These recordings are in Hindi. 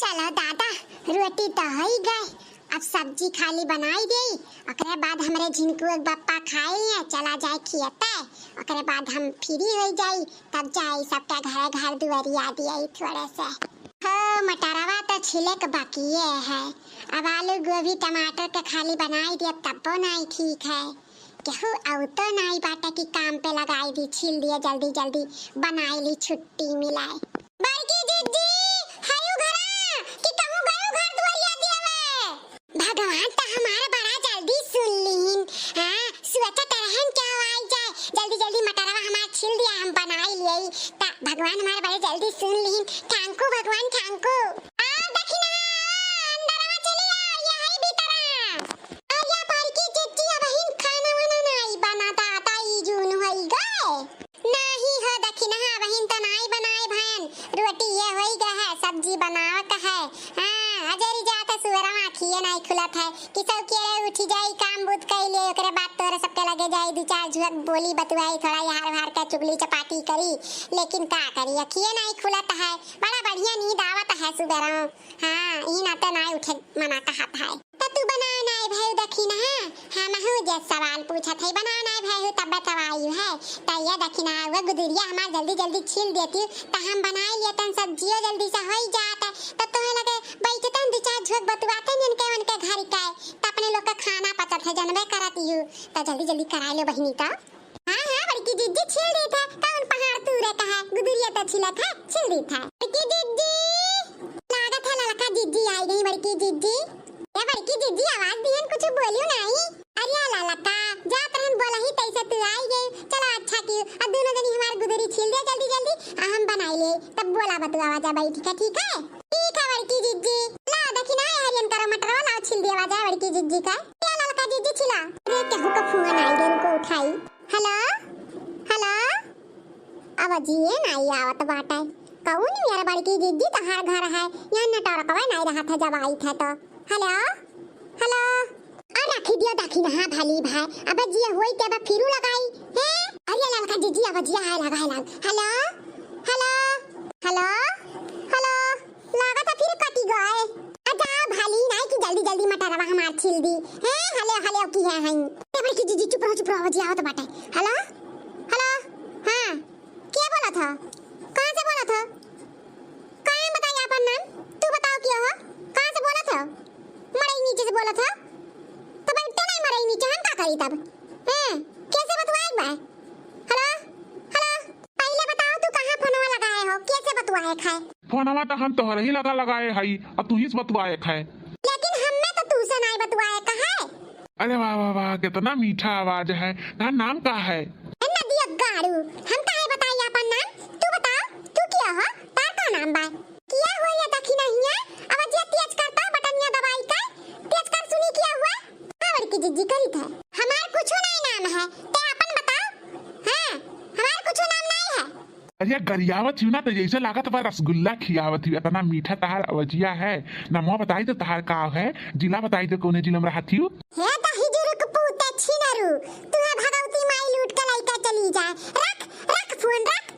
चलो दादा, रोटी तो हो ही गए, अब सब्जी खाली बनाई दे। ओकरे बाद हमरे झिनकू एक बप्पा खाए हैं, चला जाए खियते। ओकरे बाद हम फ्री हो जाई, तब जाई सबका घर घर दुआरिया दिए थोड़े से। हाँ, मटरवा तो छिले के बाकी है। अब आलू गोभी टमाटर के खाली बनाई दिए तब वो नहीं ठीक है। केहू आउ तो नहीं बाटे कि काम पे लगाई दी, छील दिए जल्दी जल्दी बनाई ली, छुट्टी मिलाए। बड़की जीजी हायो घरा कि कहूं गयो घर दुआरिया दियावे। भगवान तो हमारा बड़ा जल्दी सुन लीन। हां सोचत रहन क्या आई जाए, जल्दी जल्दी मटरवा हमार छील दिया, हम बनाई लिए ता भगवान हमारे बड़े जल्दी सुन लीन। थैंक यू भगवान, थैंक यू। आ दखिना अंदरवा चली आ, ये है भीतरा। आलिया बड़की जीजी अब हिन खाना वाना नहीं बनाता, ताई जून होई गए नहीं हो दखिना बहिन तो नहीं बनाए भैन। रोटी ये होई गए है, सब्जी बनाव का है। हां अजरी जाता सुअरा आँखिए नहीं खुलत है कि सब के उठी जाई, काम बुत कइले ओकरे बाद तोरे सबके लगे जाई, दू चार झुक बोली बतवाई, थोड़ा यार वार का चुगली चपाटी करी, लेकिन का करी अखिए नहीं खुलत है। बड़ा बढ़िया नींद आवत है सुबेरा। हां ई ना तो नहीं उठे मना कहत है। त तू बना नहीं भई दखिना। हां महू जे सवाल पूछत है, बना नहीं भई तब बतावाई है। त ये दखिना वो गुदरिया हमार जल्दी जल्दी छील देती त हम बनाई लेतन, सब्जियों जल्दी से होई जात। त तोहे लगे बैठतन दू चार झोक बतवाते जिनके उनके घर का त अपने लोग का खाना पचत है, जनबे करत यू त जल्दी जल्दी करा ले बहिनी त। हां हां बड़की जीजी छील दी था, कौन पहाड़ तूरे का है, गुदरिया तो छिलत है, छील दी था। बड़की जीजी लागत है ललका जीजी आई गई। बड़की जीजी ये बड़की जीजी आवाज दियन कुछ बोलियो नहीं। अरे ललका जा तरन बोलही तैसे तू आई गई, चलो अच्छा की अब दोनों जनी हमार गुदरी छील दे जल्दी जल्दी, हम बनाई ले तब बोला बतू आवाज बैठ के। ठीक है बड़की जीजी। ला दखिना हरियन करो मटर वाला छील दिया आवाज बड़की जीजी का। क्या ललका जीजी छिला रे केहू का फोन आई गई, को उठाई। हेलो हेलो अब जिए नहीं आवत बाटे, कौन मेरा बड़की जीजी तहार घर है यहाँ नटरकवा नहीं रहा था जब आई था तो। हेलो हेलो आ रखी दियो दखिना भली भाई, अब जिए होई के अब फिरू लगाई है। अरे ललका जीजी अब जिया है लगा है लग। हेलो हेलो हेलो हेलो लागत फिर कटी गए। आजा भली नहीं कि जल्दी जल्दी मटरवा हमार छील दी है। हेलो हेलो की है हई बड़की जीजी चुप रहो जिया आवत बाटे। हेलो हेलो हां क्या बोला था, कहां से बोला था, कहां बताइए अपन नाम, तू बताओ क्या हो, कहां से बोला था। मरई नीचे से बोला था तो बैठते नहीं मरई नीचे, हम का करी तब हैं कैसे बतवाए बा। हेलो हेलो पहले बताओ तू कहां फोनवा लगाए हो, कैसे बतवाए खाए। फोनवा तो हम तोहरे ही लगाए हई, अब तू ही बतवाए खाए। लेकिन हमने तो तू से नहीं बतवाए कहा है। अरे वाह वाह वाह कितना मीठा आवाज है। तार नाम का है। नदिया गाड़ू, हम काहे बताइए अपन नाम, तू बता तू क्या हो, तार का नाम बा किया हो ये दखिना हिया। अब जे तेज करता बटनिया दबाई का तेज कर सुनी क्या हुआ। हां बड़की जीजी करी था, हमार कुछ नहीं नाम है, ते अपन बताओ। हां हमार कुछ नाम नहीं है। अरे गरियावत ना तो जैसे लागत बा रसगुल्ला खियावत हुई, इतना मीठा तहार अवजिया है। नमवा बताई तो तहार का है, जिला बताई तो कोने जिला में रहती हूँ। हे दही जुरुक पूते छिनरू, तू है भगवती माई लूट के लइका चली जाए। रख रख फोन रख।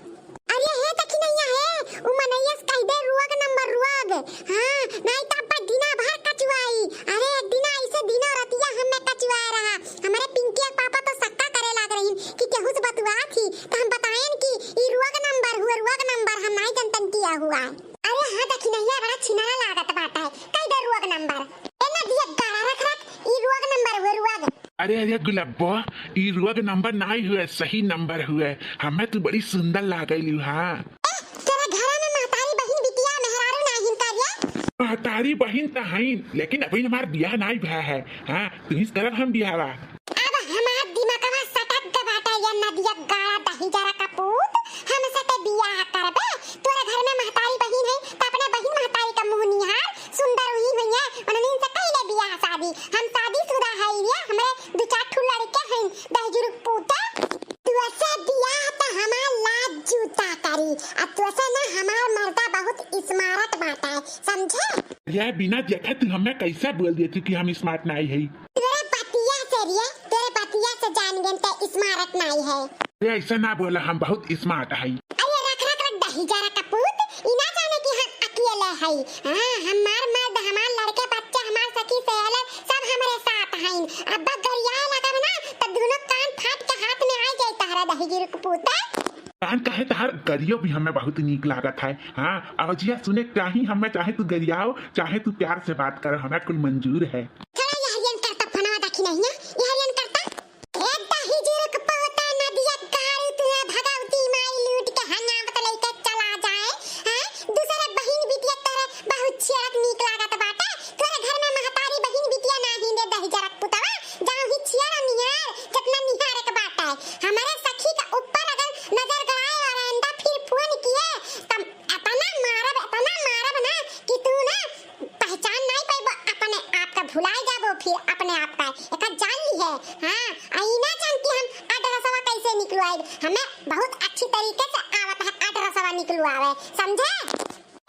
अरे हे तक नहीं है उ मनैयस कह दे रुआग नंबर रुआग। हां नहीं त अब दिना भर कचवाई। अरे एक दिन ऐसे दिनो रतिया हमें कचवाए रहा, हमारे पिंकी के पापा तो सक्का करे लाग रही कि केहू से बतवा थी तो हम बताएं कि ई रुआग नंबर हुआ, रुआग नंबर हम नहीं जनतन किया हुआ। अरे हां तक नहीं बड़ा छिनाला लागत बाटा है, कह दे रुआग नंबर एना दिया गाड़ा रख रख, ई रुआग नंबर हुआ रुआग। अरे अरे गुलाबो ई रुआग नंबर नहीं हुए, सही नंबर हुए, हमें तू बड़ी सुंदर लागैली। हां तेरे घर में महतारी बहन बिटिया मेहरारू नहीं कारिया। महतारी बहन तो हई, लेकिन अभी हमार बियाह नहीं भया है। हां तू इस तरफ हम बियाहवा। अब हमार दिमागवा सटक के बाटा ये नदिया गाड़ा दही जरा कपूत, हम सते बियाह करबे। तोरे घर में महतारी बहन है त अपने बहन महतारी का मुंह निहार, सुंदर हुई हुई है उन्होंने से कहले बियाह शादी, हम शादीशुदा है ये, हमरे दो चार ठु लड़के हैं दहजुर पूता। तू ऐसे बियाह त हमार लाज जूता करी, अब तू ऐसे ना हमार मर्दा बहुत स्मार्ट बाटा है, समझे। यार बिना देखे तू हमें कैसे बोल देती कि हम स्मार्ट नहीं है। तेरे पतिया से जान गए ते स्मार्ट नहीं है। ऐसा ना बोला, हम बहुत स्मार्ट है। अरे रख रख रख दही जरा कपूत, इना जाने कि हम अकेले है। हाँ हमार मर्द हमार लड़के बच्चे हमार सखी सहेली सब हमारे साथ हैं। अब गरिया लगा ना तो दोनों कान फाट के हाथ में आ जाए तहरा दहीगिर के पूता। कान कहे तहार गरियो भी हमें बहुत नीक लागत है। हाँ अवजिया सुने चाही हमें, चाहे तू गरियाओ चाहे तू प्यार से बात कर, हमें कुल मंजूर है। थोड़ा यहरियन करता फनवा देखी नहीं है यहरियन करता एक दहीगिर के पोता नदिया गाड़ी तुहे भगावती माई लूट के हंगावत लेके चला जाए। हां दूसरे बहन बिटिया तोरे बहुत छियरक नीक लागत बाटे। तोरे घर में महतारी बहन बिटिया नाही दे दहीजरक पुतवा जाओ ही छियर निहार कितना निहार के बाटे। हमारे सखी का ऊपर अगर नजर गड़ाए और अंडा फिर फोन किए तब अपना मारब ना कि तू ना पहचान नहीं पाइबो, अपने आप का भुलाए जाबो फिर अपने आप का एक जान ली है। हां आईना जानती हम 1800 कैसे निकलू आए, हमें बहुत अच्छी तरीके से आवत है 1800 निकलू आवे समझे।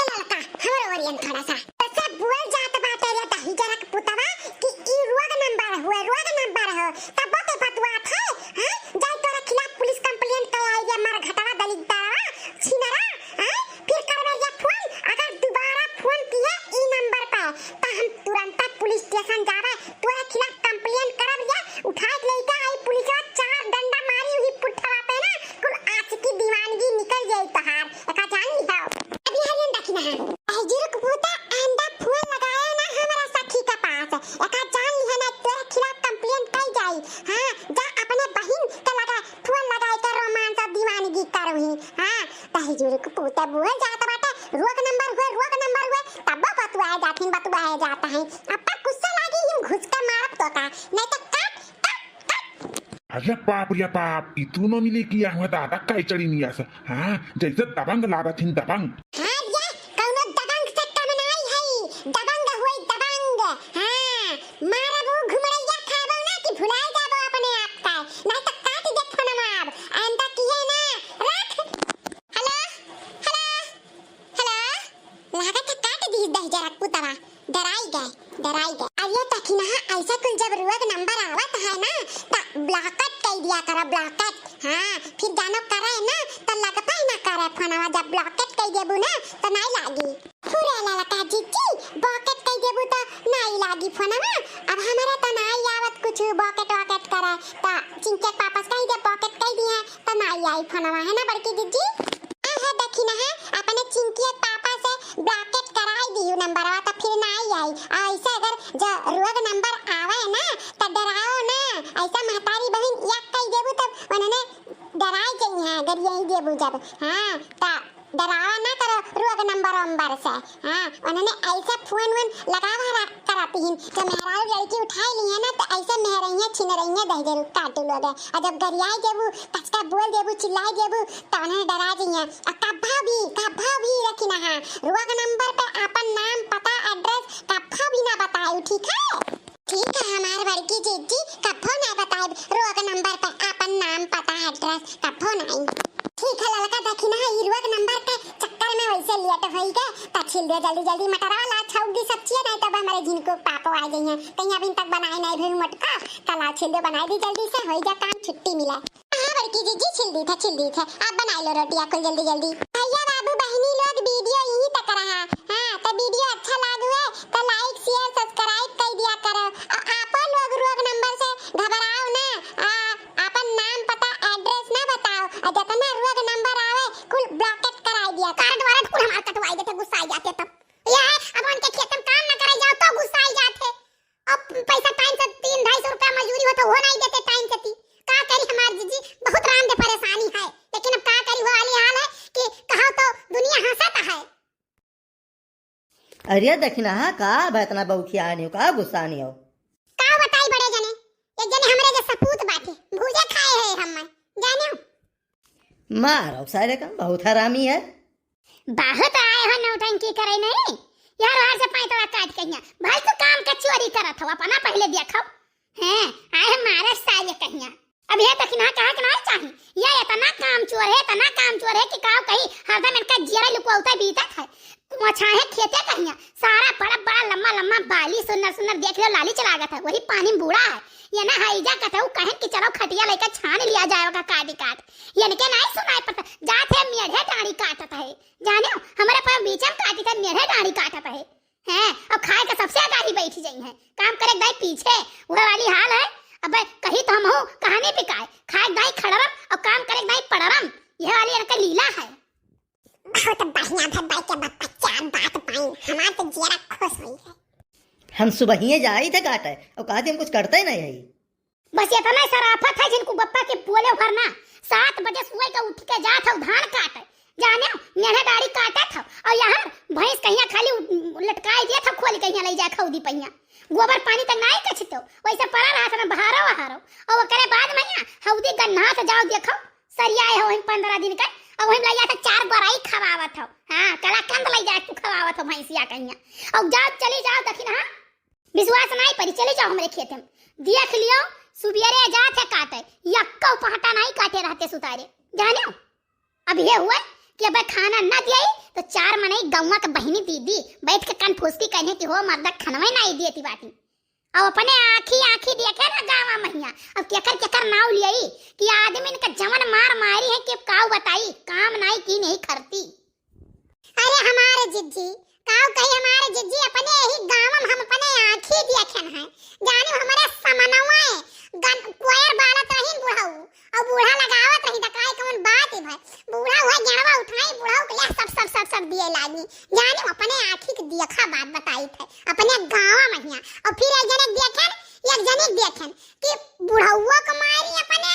लड़का हमर ओरियन थोड़ा सा तसे बोल जात बाटे रे दहीजरक पुतवा कि ई रोग नंबर हो तब के बतवा था। हां जाय तोरा खिलाफ पुलिस कंप्लेंट कराई जे मार घटवा दलितवा छिनरा। हां फिर करबे जे फोन, अगर दोबारा फोन किए ई नंबर पे तो हम तुरंत पुलिस स्टेशन जावे तोरा खिलाफ कंप्लेंट करब जे उठा के लेके आई पुलिसवा 4 डंडा मारी हुई पुठवा पे ना कुल आज की दीवानगी निकल जाई तहार एका जान ली जाओ। अभी हरियन देखना है दहीजरक पुता अंडा फोन लगाए ना हमारा सखी के पास एका जान ली है ना तोरा खिलाफ कंप्लेंट कर जाई। हां जा अपने बहन के लगा फोन लगाए के रोमांस और दीवानगी करही। हां दहीजरक पुता बोल जात बाटे रोग नंबर हुए तब बतवा जाता है। अब तक गुस्सा लागी हम घुस के मारब तो का नहीं तो काट। अरे बाप रे बाप, इतू नो मिली किया हुआ दादा कई चढ़ी नहीं आसा। हाँ जैसे दबंग लागत हिन दबंग। हां ये कौनो दबंग से कम नहीं है, दबंग हुई दबंग। हां मारबो घुमड़ैया खाबो ना कि भुलाए जाबो अपने आप का नहीं तो काट दे फोन मार अंडा किए ना रख। हेलो लागत काट दी दहीजरक पुतवा डराई गए। अब ये तकी ना ऐसा कुल जब रोग नंबर आवत है ना तो ब्लॉकट कर दिया करो ब्लॉकट। हां फिर जानो करे ना तो लगता ही ना करे फोनवा जब ब्लॉकट कर देबू ना तो नहीं लागी। पूरा ललका जीजी ब्लॉकट कर देबू तो नहीं लागी फोनवा। अब हमारा तो नहीं आवत कुछ ब्लॉकट करे तो चिंके पापा कह दे ब्लॉकट कर दिए तो नहीं आई फोनवा है ना बड़की जीजी। है देखी ना अपने चिंकी पापा से ब्लॉकट कराई दियो नंबरवा तो फिर नहीं आई। ऐसा अगर जो रोग नंबर आवे ना तो डराओ ना, ऐसा महतारी बहन एक कह देबू तब उन्होंने डराई गई है अगर यही देबू जब। हां तो डरावा ना करो रोग नंबर से। हां उन्होंने ऐसा फोन लगावा कराती हैं जब मेहरारू लड़की उठाई ली है ना तो ऐसे मेहरैया छिन रही है दहीजर काटू लोग। और जब गरियाई देबू कचका बोल देबू चिल्लाई देबू तो उन्हें डरा दी है। और कब्बा भी रखी ना हां रोग नंबर पे अपन नाम पता एड्रेस कब्बा भी ना बताए ठीक है हमारे बड़की जीजी कब्बा ना बताए रोग नंबर पे अपन नाम पता एड्रेस कब्बा नहीं। ठीक है लड़का देखी ना ई रोग नंबर के चक्कर में वैसे लेट होई के त छिल दे जल्दी मटरा ला छौगी सब्जी नहीं तब हमारे जिनको पापो आ गई हैं कहीं अभी तक बनाए नहीं भई मटका कला छिल दे बनाई दी जल्दी से होई जा काम छुट्टी मिला। हां बड़की जीजी छिल दी थे अब बनाई लो रोटियां कुल जल्दी। भैया बाबू बहनी लोग वीडियो यही तक रहा। हां तो वीडियो अच्छा लागू है तो लाइक शेयर सब्सक्राइब कर दिया करो। आप लोग रोग नंबर से घबराओ ना, अपन नाम पता एड्रेस ना बताओ और जितना रोग नंबर आवे कुल ब्लॉकेट कराई दिया कार्ड वाला कुल हमार कटवाई देते गुस्सा आ जाते तब यार अब उनके खेत में काम ना कराई जाओ तो गुस्सा आ जाते। अब पैसा टाइम से 3-250 रुपया मजदूरी हो तो हो नहीं देते टाइम से का करी हमार जीजी बहुत राम दे परेशानी है लेकिन अब का करी वो वाली हाल है कि कहो तो दुनिया हंसता है। अरे देखना हाँ का इतना बहुखिया नहीं हो का गुस्सा नहीं हो का बताई बड़े जने एक जने हमरे जे सपूत बाटे भूजे खाए है हम जाने मारो सारे का बहुत हरामी है। बहुत आए हो नौटंकी करे नहीं यार हर से पैसा काट कहिया भाई तो काम का चोरी करत हो अपना पहले देखो हैं आए मारे साले कहिया। अब ये तक ना कहा कि ना चाहिए ये इतना काम चोर है कि काव कहीं हरदम इनका जीरा लुकवाता बीता है मछाहे खेते कहिया सारा बड़ा लम्मा बाली सुनर देख लो लाली चला गया था वही पानी में बूढ़ा है ये ना हाईजा कहते कहन कि चलो खटिया लेकर छान लिया जाएगा काटी काट, ये के नहीं सुनाई पड़ता जात है मेढ़े डाड़ी काटत है, जाने हमारे पास बीच में काटी था मेढ़े डाड़ी काटत है हैं। अब खाए का सबसे आगे बैठी जाई है, काम करे दाई पीछे वह वाली हाल है। अब कहीं तो हम हो कहानी पे खाए दाई खड़रम और काम करे दाई पड़रम, यह वाली इनका लीला है। बहुत बढ़िया भाई के बप्पा क्या बात पाई, हमार तो जरा खुश हुई है। हम सुबह ही जा ही थे काटे और कहा हम कुछ करते ही नहीं है। बस ये इतना शराफत है जिनको गप्पा के बोले भरना 7 बजे सुबह का उठ के जात हो धान काटे, जाने मेढ़े दाढ़ी काटा था और यहाँ भैंस कहिया खाली लटकाई दिया था खोल कहिया ले जा खौदी पहिया, गोबर पानी तक नहीं कछतो वैसे पड़ा रहा था ना बहारो बहारो। और करे बाद में हौदी गन्ना से जाओ देखो सरियाए हो 15 दिन का और वही लइया था 4 बराई खवावत हो। हां कला कंद लई जा तू खवावत हो भैंसिया कहिया और जाओ चली जाओ दखिन। हां विश्वास नहीं पड़ी चले जाओ हमारे खेत में देख लियो सुबेरे जात है काटे यक्का पहाटा नहीं काटे रहते सुतारे, जाने अब ये हुआ कि अब खाना न दिया तो 4 मने गौवा के बहनी दीदी बैठ के कान फूसकी कहने की हो मर्दा खनवे नहीं दिए थी बाटी। अब अपने आँखी देखे ना गावा महिया अब केकर नाव लियाई कि आदमी का जमन मार मारी है कि काऊ बताई काम नहीं की नहीं करती। अरे हमारे जिज्जी काऊ कही हमारे जिज्जी अपने ही गांव में हम अपने आँखी देखन है, जाने हमारे समनवा है गन कोयर बाला तही बुढ़ाऊ और बूढ़ा लगावत रही दकाई कौन बात है भाई, बूढ़ा हुआ गणवा उठाई बुढ़ाऊ के लिए सब दिए लागी, जाने अपने आँखी के देखा बात बताई थे अपने गांव में। और फिर एक जने देखें कि बुढ़ाऊआ को मारी अपने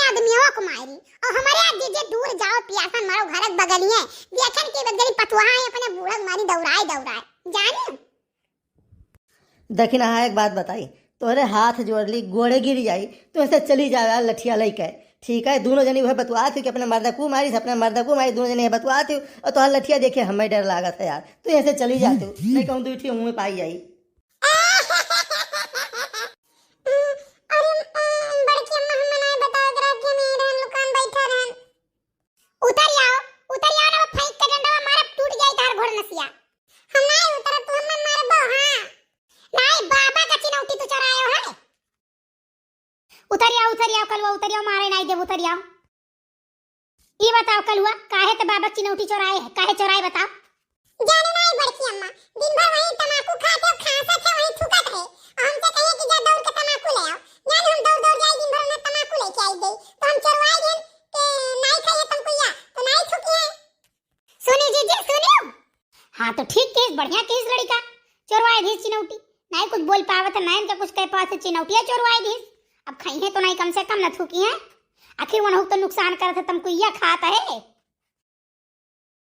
आदमियों को मारी और हमारे दीजे दूर जाओ पियासन मारो घर बगलिए देखें कि बगली पतवा है अपने बूढ़ा मारी दौड़ाए जाने। दखिन हाँ एक बात बताई तोरे हाथ जोड़ ली गोड़े गिर जाई तो ऐसे चली जाए लठिया लेके, ठीक है दोनों जनी वह बतवा थी कि अपने मर्दा को मारी अपने मर्दा को मारी, दोनों जने बतवा थी और तो लठिया देखे हमें डर लागत है यार, तो ऐसे चली जाती नहीं कहूँ दूठी मुँह में पाई जाई। उतरिया मारे नहीं देव उतरिया। ये बताओ कल हुआ काहे ते बाबा चिनौटी चोराए है, काहे चोराए बताओ। जाने नहीं बड़की अम्मा दिन भर वही तमाकू खाते और खासत है वही थूकत है और हमसे कहिए कि जा दौड़ के तमाकू ले आओ, यानी हम दौड़ जाए दिन भर में तमाकू लेके आई दे तो हम चोरवाए देन के नहीं खाइए तुमको या तो नहीं थूकी है। सुनी जी सुनियो। हां तो ठीक केस बढ़िया केस लड़का चोरवाए दी चिनौटी नहीं कुछ बोल पावत नहीं तो कुछ कह पास चिनौटिया चोरवाए दी, अब खाई है तो नहीं कम से कम न थूकी है, आखिर वो तो नुकसान करत है तुमको यह खाता है।